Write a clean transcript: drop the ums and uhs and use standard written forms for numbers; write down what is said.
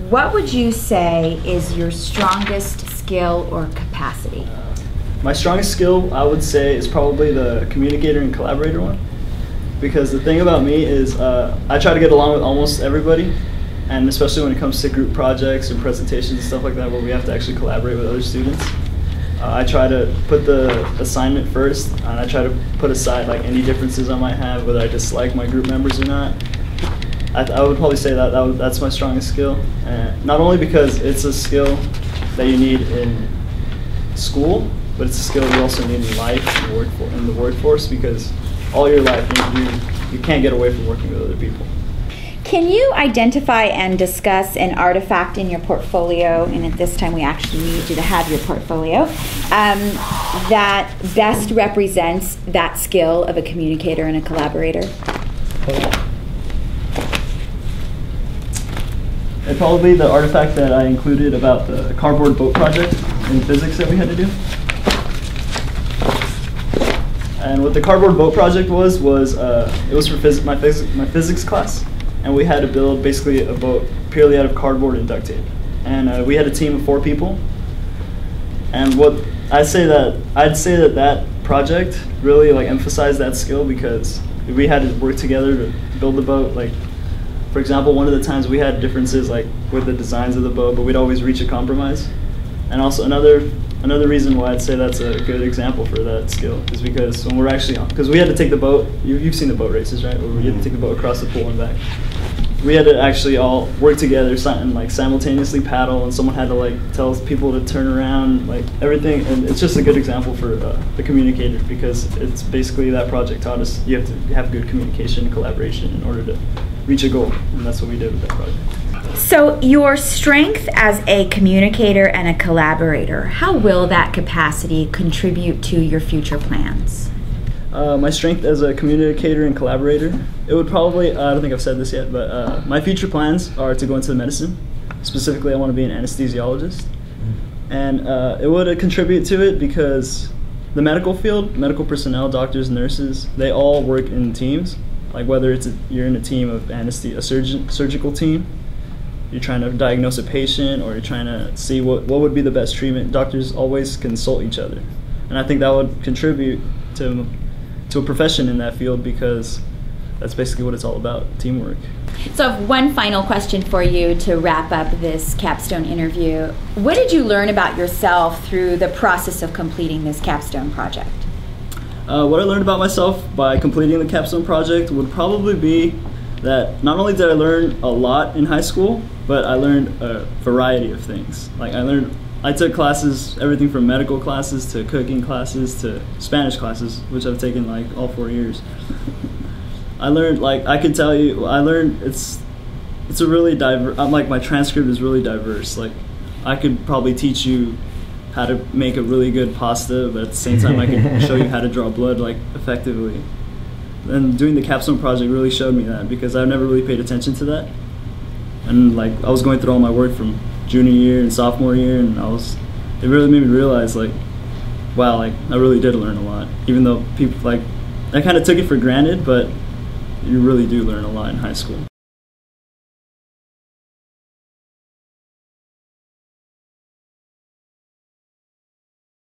what would you say is your strongest skill or capacity? My strongest skill, I would say, is probably the communicator and collaborator one. Because the thing about me is I try to get along with almost everybody, and especially when it comes to group projects or presentations and stuff like that where we have to actually collaborate with other students. I try to put the assignment first, and I try to put aside like any differences I might have, whether I dislike my group members or not. I would probably say that's my strongest skill. Not only because it's a skill that you need in school, but it's a skill you also need in life in the workforce, because all your life you can't get away from working with other people. Can you identify and discuss an artifact in your portfolio, and at this time we actually need you to have your portfolio, that best represents that skill of a communicator and a collaborator? It'd probably be the artifact that I included about the cardboard boat project in physics that we had to do. And what the cardboard boat project was it was for my physics class, and we had to build basically a boat purely out of cardboard and duct tape. And we had a team of 4 people. And what I'd say that project really like emphasized that skill, because we had to work together to build the boat. Like, for example, one of the times we had differences like with the designs of the boat, but we'd always reach a compromise. And also another reason why I'd say that's a good example for that skill is because when we're actually because we had to take the boat, you've seen the boat races, right? Where we had to take the boat across the pool and back. We had to actually all work together and like simultaneously paddle, and someone had to like tell people to turn around, like everything. And it's just a good example for the communicator, because it's basically that project taught us you have to have good communication and collaboration in order to reach a goal, and that's what we did with that project. So your strength as a communicator and a collaborator, how will that capacity contribute to your future plans? My strength as a communicator and collaborator, it would probably, I don't think I've said this yet, but my future plans are to go into medicine. Specifically, I want to be an anesthesiologist. And it would contribute to it because the medical field, medical personnel, doctors, nurses, they all work in teams. Like whether you're in a team of a surgical team, you're trying to diagnose a patient, or you're trying to see what would be the best treatment. Doctors always consult each other, and I think that would contribute to a profession in that field, because that's basically what it's all about, teamwork. So one final question for you to wrap up this capstone interview. What did you learn about yourself through the process of completing this capstone project? What I learned about myself by completing the capstone project would probably be that not only did I learn a lot in high school, but I learned a variety of things. Like I took classes, everything from medical classes to cooking classes to Spanish classes, which I've taken like all 4 years. I learned, like I could tell you, it's a really diverse, like my transcript is really diverse. Like I could probably teach you how to make a really good pasta, but at the same time I could show you how to draw blood like effectively. And doing the capstone project really showed me that, because I've never really paid attention to that. And like I was going through all my work from junior year and sophomore year, and it really made me realize like, wow, like I really did learn a lot. Even though people like, I kind of took it for granted, but you really do learn a lot in high school.